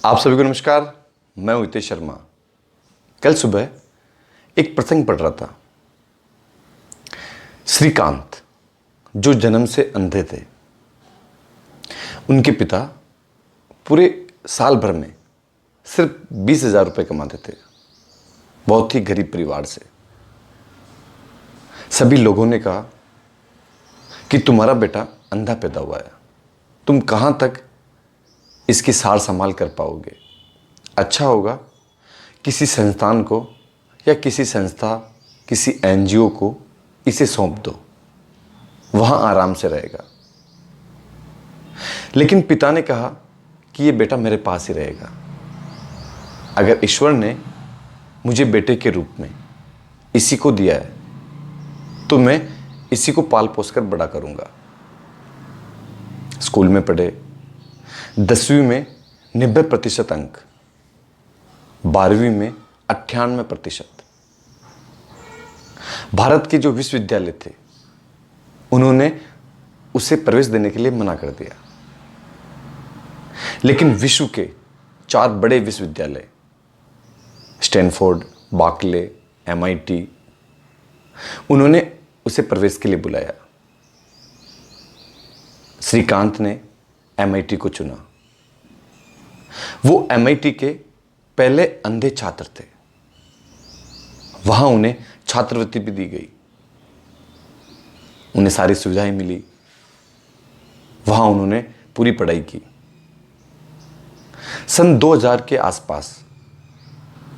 आप सभी को नमस्कार। मैं हूं हितेश शर्मा। कल सुबह एक प्रसंग पढ़ रहा था। श्रीकांत जो जन्म से अंधे थे, उनके पिता पूरे साल भर में सिर्फ 20,000 रुपये कमाते थे। बहुत ही गरीब परिवार से। सभी लोगों ने कहा कि तुम्हारा बेटा अंधा पैदा हुआ है, तुम कहां तक इसकी सार संभाल कर पाओगे। अच्छा होगा किसी संस्थान को या किसी संस्था, किसी एनजीओ को इसे सौंप दो, वहां आराम से रहेगा। लेकिन पिता ने कहा कि ये बेटा मेरे पास ही रहेगा। अगर ईश्वर ने मुझे बेटे के रूप में इसी को दिया है तो मैं इसी को पाल पोस कर बड़ा करूंगा। स्कूल में पढ़े, 10वीं में 90% अंक, 12वीं में 98%। भारत के जो विश्वविद्यालय थे उन्होंने उसे प्रवेश देने के लिए मना कर दिया। लेकिन विश्व के 4 बड़े विश्वविद्यालय, स्टैनफोर्ड, बार्कले, MIT, उन्होंने उसे प्रवेश के लिए बुलाया। श्रीकांत ने MIT को चुना। वो MIT के पहले अंधे छात्र थे। वहां उन्हें छात्रवृत्ति भी दी गई, उन्हें सारी सुविधाएं मिली। वहां उन्होंने पूरी पढ़ाई की। सन 2000 के आसपास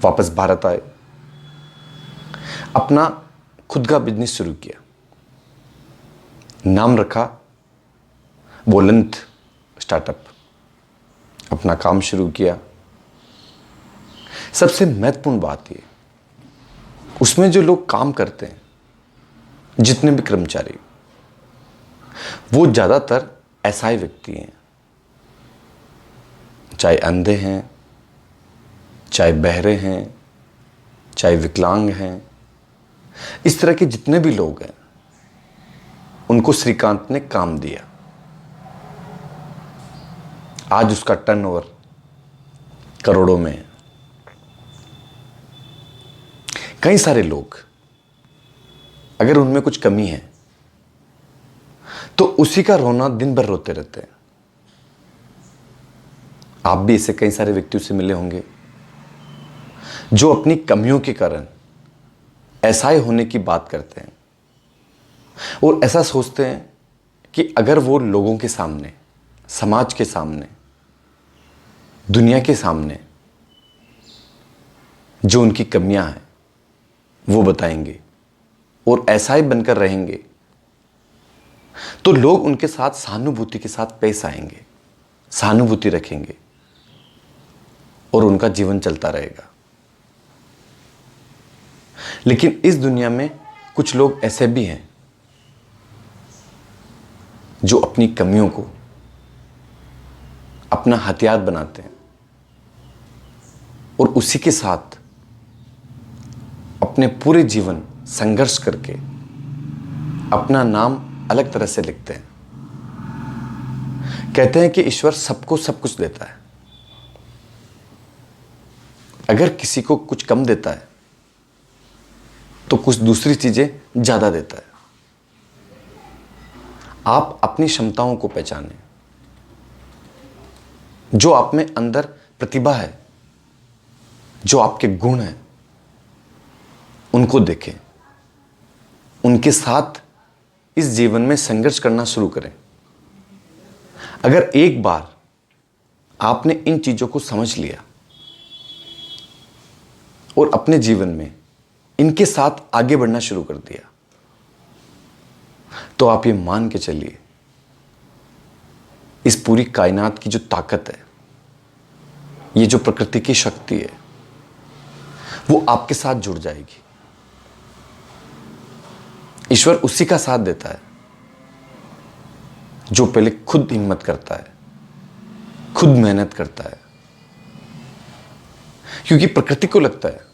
वापस भारत आए, अपना खुद का बिजनेस शुरू किया। नाम रखा बोलंत स्टार्टअप। अपना काम शुरू किया। सबसे महत्वपूर्ण बात यह, उसमें जो लोग काम करते हैं, जितने भी कर्मचारी, वो ज्यादातर असहाय व्यक्ति हैं। चाहे अंधे हैं, चाहे बहरे हैं, चाहे विकलांग हैं। इस तरह के जितने भी लोग हैं, उनको श्रीकांत ने काम दिया। आज उसका टर्नओवर करोड़ों में है। कई सारे लोग, अगर उनमें कुछ कमी है तो उसी का रोना दिन भर रोते रहते हैं। आप भी ऐसे कई सारे व्यक्तियों से मिले होंगे जो अपनी कमियों के कारण असहाय होने की बात करते हैं और ऐसा सोचते हैं कि अगर वो लोगों के सामने, समाज के सामने, दुनिया के सामने जो उनकी कमियां हैं वो बताएंगे और असहाय बनकर रहेंगे तो लोग उनके साथ सहानुभूति के साथ पेश आएंगे, सहानुभूति रखेंगे और उनका जीवन चलता रहेगा। लेकिन इस दुनिया में कुछ लोग ऐसे भी हैं जो अपनी कमियों को अपना हथियार बनाते हैं और उसी के साथ अपने पूरे जीवन संघर्ष करके अपना नाम अलग तरह से लिखते हैं। कहते हैं कि ईश्वर सबको सब कुछ देता है। अगर किसी को कुछ कम देता है तो कुछ दूसरी चीजें ज्यादा देता है। आप अपनी क्षमताओं को पहचानें। जो आप में अंदर प्रतिभा है, जो आपके गुण हैं, उनको देखें। उनके साथ इस जीवन में संघर्ष करना शुरू करें। अगर एक बार आपने इन चीजों को समझ लिया और अपने जीवन में इनके साथ आगे बढ़ना शुरू कर दिया, तो आप ये मान के चलिए, इस पूरी कायनात की जो ताकत है, ये जो प्रकृति की शक्ति है, वो आपके साथ जुड़ जाएगी। ईश्वर उसी का साथ देता है जो पहले खुद हिम्मत करता है, खुद मेहनत करता है। क्योंकि प्रकृति को लगता है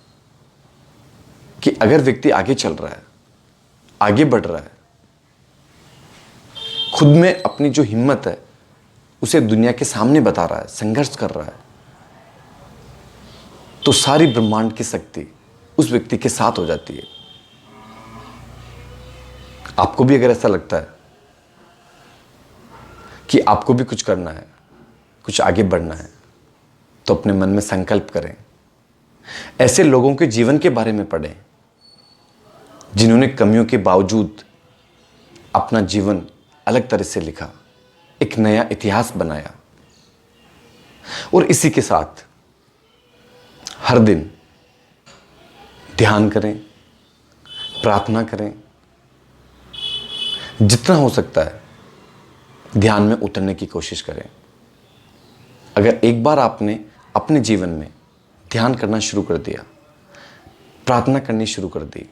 कि अगर व्यक्ति आगे चल रहा है, आगे बढ़ रहा है, खुद में अपनी जो हिम्मत है उसे दुनिया के सामने बता रहा है, संघर्ष कर रहा है, तो सारी ब्रह्मांड की शक्ति उस व्यक्ति के साथ हो जाती है। आपको भी अगर ऐसा लगता है कि आपको भी कुछ करना है, कुछ आगे बढ़ना है, तो अपने मन में संकल्प करें। ऐसे लोगों के जीवन के बारे में पढ़ें जिन्होंने कमियों के बावजूद अपना जीवन अलग तरह से लिखा, एक नया इतिहास बनाया। और इसी के साथ हर दिन ध्यान करें, प्रार्थना करें, जितना हो सकता है ध्यान में उतरने की कोशिश करें। अगर एक बार आपने अपने जीवन में ध्यान करना शुरू कर दिया, प्रार्थना करनी शुरू कर दी,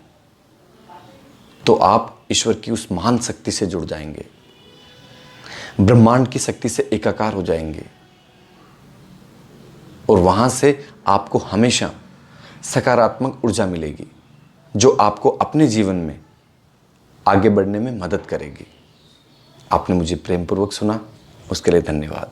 तो आप ईश्वर की उस महान शक्ति से जुड़ जाएंगे, ब्रह्मांड की शक्ति से एकाकार हो जाएंगे। और वहां से आपको हमेशा सकारात्मक ऊर्जा मिलेगी जो आपको अपने जीवन में आगे बढ़ने में मदद करेगी। आपने मुझे प्रेमपूर्वक सुना, उसके लिए धन्यवाद।